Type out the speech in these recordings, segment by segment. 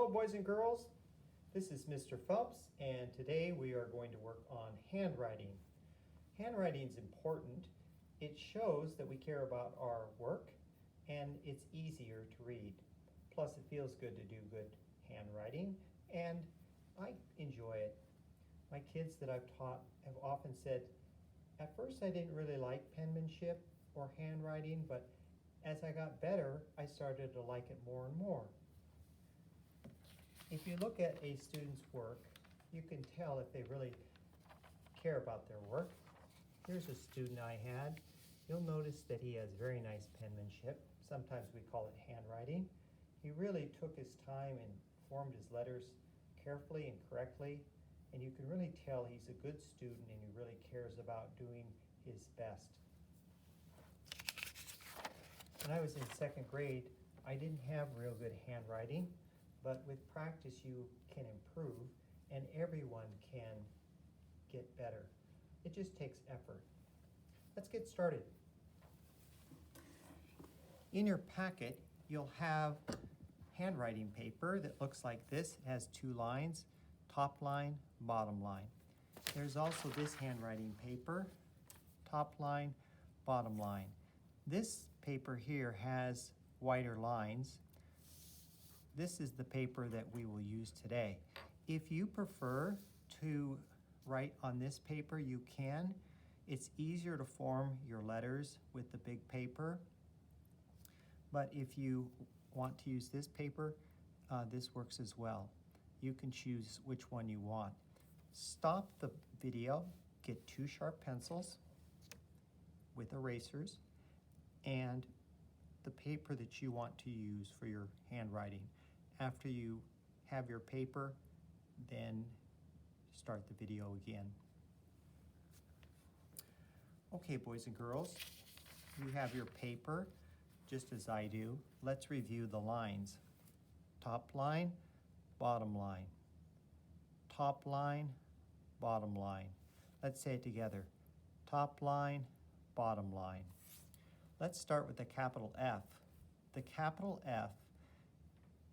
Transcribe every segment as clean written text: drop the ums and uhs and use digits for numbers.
Hello, boys and girls. This is Mr. Phelps, and today we are going to work on handwriting. Handwriting is important. It shows that we care about our work, and it's easier to read. Plus, it feels good to do good handwriting, and I enjoy it. My kids that I've taught have often said, at first I didn't really like penmanship or handwriting, but as I got better, I started to like it more and more. If you look at a student's work, you can tell if they really care about their work. Here's a student I had. You'll notice that he has very nice penmanship. Sometimes we call it handwriting. He really took his time and formed his letters carefully and correctly, and you can really tell he's a good student and he really cares about doing his best. When I was in second grade, I didn't have real good handwriting, but with practice you can improve and everyone can get better. It just takes effort. Let's get started. In your packet, you'll have handwriting paper that looks like this. It has two lines, top line, bottom line. There's also this handwriting paper, top line, bottom line. This paper here has wider lines. This is the paper that we will use today. If you prefer to write on this paper, you can. It's easier to form your letters with the big paper. But if you want to use this paper, this works as well. You can choose which one you want. Stop the video, get two sharp pencils with erasers, and the paper that you want to use for your handwriting. After you have your paper, then start the video again. Okay, boys and girls, you have your paper, just as I do. Let's review the lines. Top line, bottom line. Top line, bottom line. Let's say it together. Top line, bottom line. Let's start with the capital F. The capital F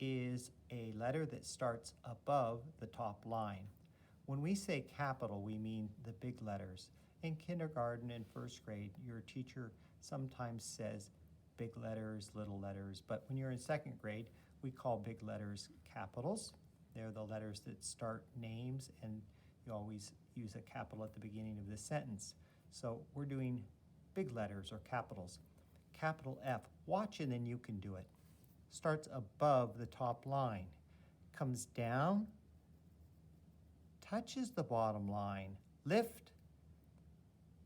is a letter that starts above the top line. When we say capital, we mean the big letters. In kindergarten and first grade, your teacher sometimes says big letters, little letters, but when you're in second grade, we call big letters capitals. They're the letters that start names, and you always use a capital at the beginning of the sentence. So we're doing big letters or capitals. Capital F, watch and then you can do it. Starts above the top line, comes down, touches the bottom line, lift,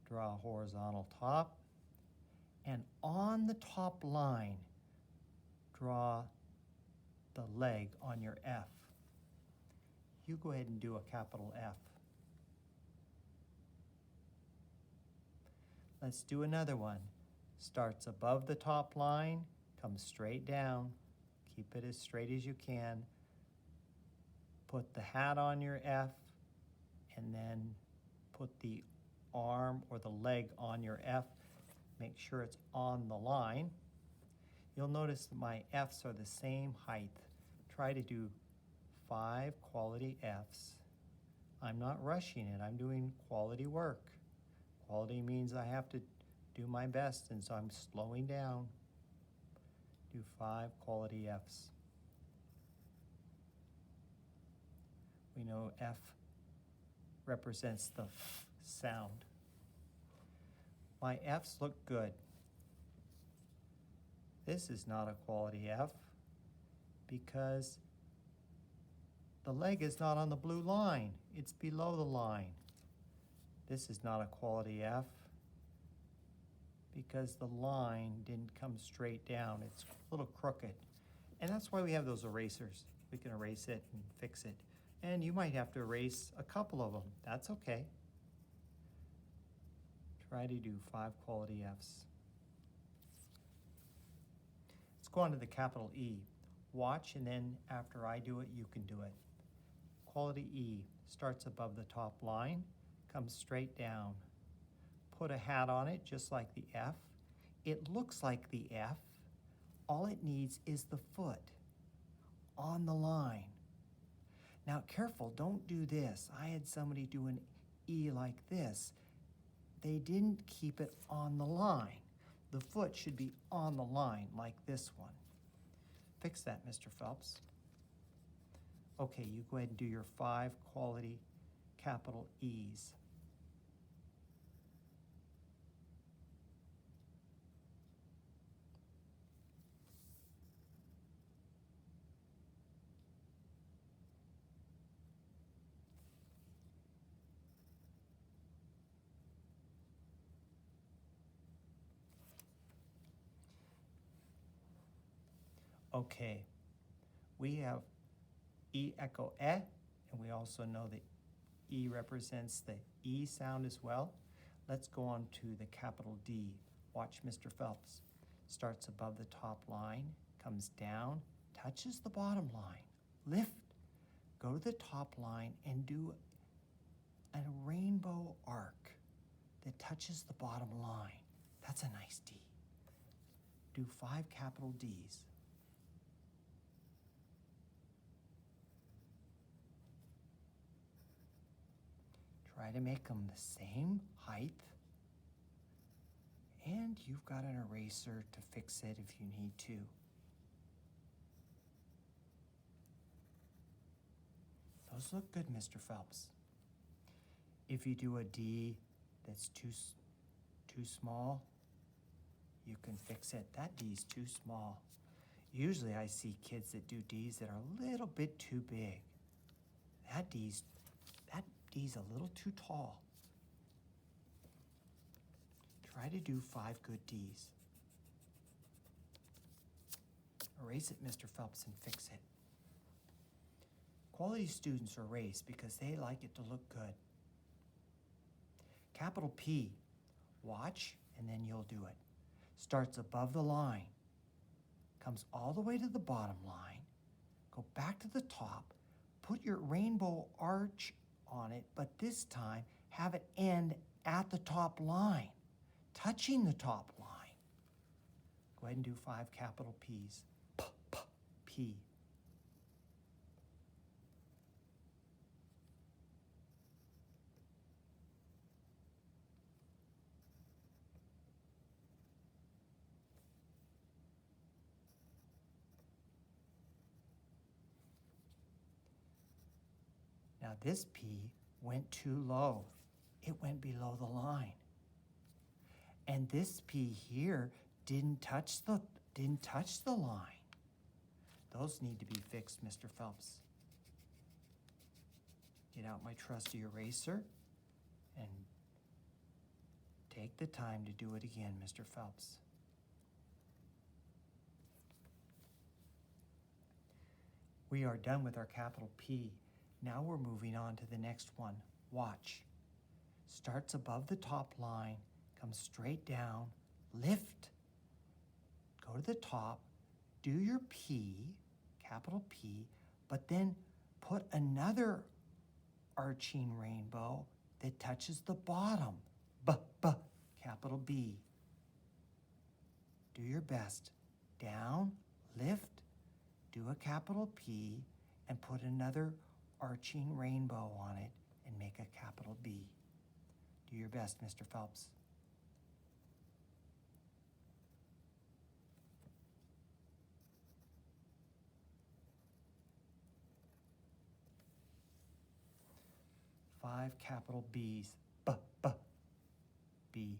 draw a horizontal top, and on the top line, draw the leg on your F. You go ahead and do a capital F. Let's do another one. Starts above the top line, comes straight down. Keep it as straight as you can. Put the hat on your F, and then put the arm or the leg on your F. Make sure it's on the line. You'll notice that my Fs are the same height. Try to do 5 quality Fs. I'm not rushing it. I'm doing quality work. Quality means I have to do my best, and so I'm slowing down. Do 5 quality Fs. We know F represents the F sound. My Fs look good. This is not a quality F because the leg is not on the blue line. It's below the line. This is not a quality F because the line didn't come straight down. It's a little crooked. And that's why we have those erasers. We can erase it and fix it. And you might have to erase a couple of them. That's okay. Try to do 5 quality Fs. Let's go on to the capital E. Watch, and then after I do it, you can do it. Quality E starts above the top line, comes straight down. Put a hat on it, just like the F. It looks like the F. All it needs is the foot on the line. Now careful, don't do this. I had somebody do an E like this. They didn't keep it on the line. The foot should be on the line like this one. Fix that, Mr. Phelps. Okay, you go ahead and do your 5 quality capital E's. Okay, we have E echo and we also know that E represents the E sound as well. Let's go on to the capital D. Watch Mr. Phelps. Starts above the top line, comes down, touches the bottom line. Lift, go to the top line and do a rainbow arc that touches the bottom line. That's a nice D. Do 5 capital D's. Try to make them the same height. And you've got an eraser to fix it if you need to. Those look good, Mr. Phelps. If you do a D that's too small, you can fix it. That D's too small. Usually I see kids that do D's that are a little bit too big. That D's a little too tall. Try to do 5 good D's. Erase it, Mr. Phelps, and fix it. Quality students erase because they like it to look good. Capital P, watch, and then you'll do it. Starts above the line, comes all the way to the bottom line, go back to the top, put your rainbow arch on it, but this time have it end at the top line, touching the top line. Go ahead and do 5 capital P's. P, P, P. Now this P went too low. It went below the line. And this P here didn't touch the line. Those need to be fixed, Mr. Phelps. Get out my trusty eraser and take the time to do it again, Mr. Phelps. We are done with our capital P. Now we're moving on to the next one. Watch. Starts above the top line, comes straight down, lift, go to the top, do your P, capital P, but then put another arching rainbow that touches the bottom. B, B, capital B. Do your best. Down, lift, do a capital P, and put another arching rainbow on it and make a capital B. Do your best, Mr. Phelps. Five capital B's. B, B, B.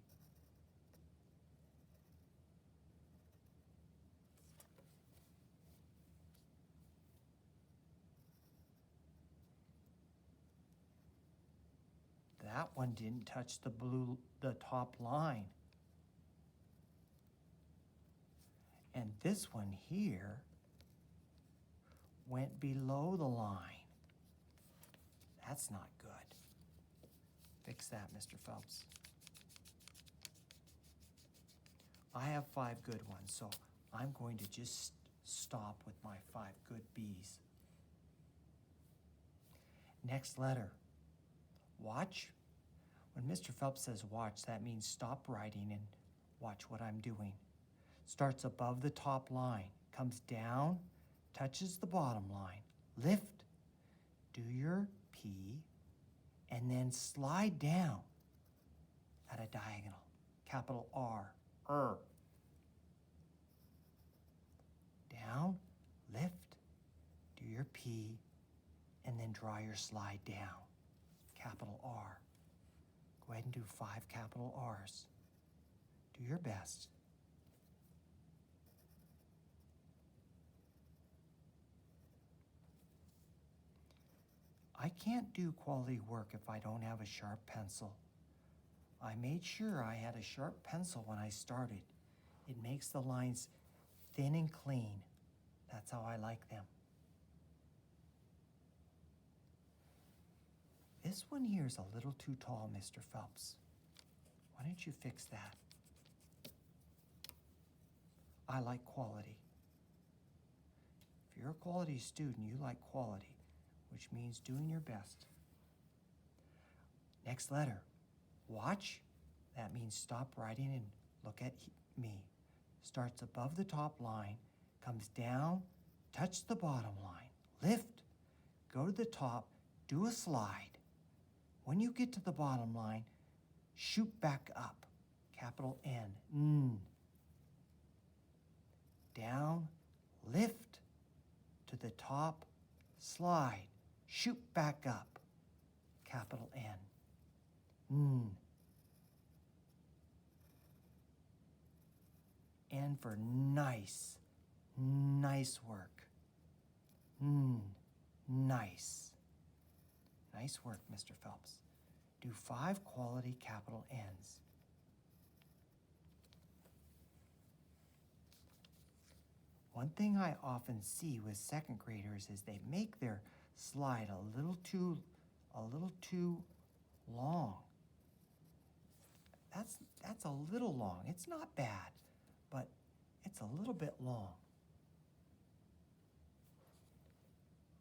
That one didn't touch the top line. And this one here went below the line. That's not good. Fix that, Mr. Phelps. I have 5 good ones, so I'm going to just stop with my 5 good B's. Next letter. Watch. When Mr. Phelps says watch, that means stop writing and watch what I'm doing. Starts above the top line, comes down, touches the bottom line. Lift, do and then slide down at a diagonal. Capital R. Down, lift, do your P, and then draw your slide down. Capital R. Go ahead and do 5 capital R's. Do your best. I can't do quality work if I don't have a sharp pencil. I made sure I had a sharp pencil when I started. It makes the lines thin and clean. That's how I like them. This one here is a little too tall, Mr. Phelps. Why don't you fix that? I like quality. If you're a quality student, you like quality, which means doing your best. Next letter, watch. That means stop writing and look at me. Starts above the top line, comes down, touch the bottom line, lift, go to the top, do a slide. When you get to the bottom line, shoot back up, capital N. Down, lift, to the top, slide, shoot back up, capital N. N for nice, nice work. Nice. Nice work, Mr. Phelps. Do 5 quality capital N's. One thing I often see with second graders is they make their slide a little too long. That's a little long. It's not bad, but it's a little bit long.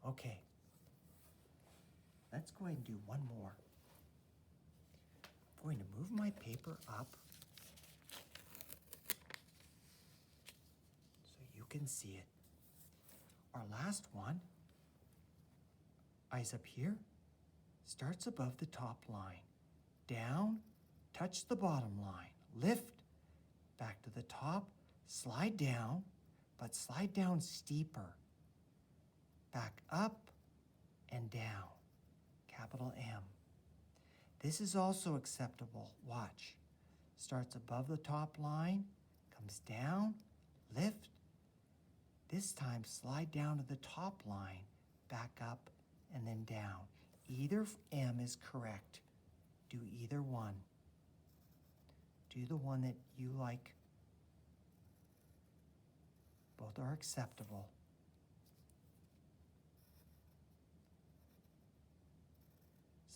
Okay. Let's go ahead and do one more. I'm going to move my paper up so you can see it. Our last one, eyes up here, starts above the top line. Down, touch the bottom line. Lift, back to the top, slide down, but slide down steeper. Back up and down. Capital M. This is also acceptable. Watch. Starts above the top line, comes down, lift. This time slide down to the top line, back up, and then down. Either M is correct. Do either one. Do the one that you like. Both are acceptable.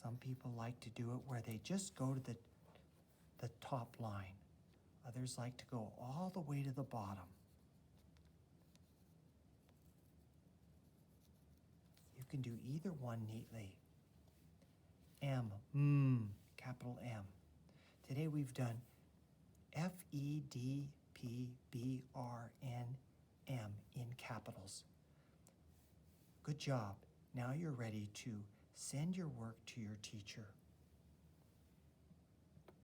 Some people like to do it where they just go to the top line. Others like to go all the way to the bottom. You can do either one neatly. M, capital M. Today we've done FEDPBRNM in capitals. Good job. Now you're ready to send your work to your teacher.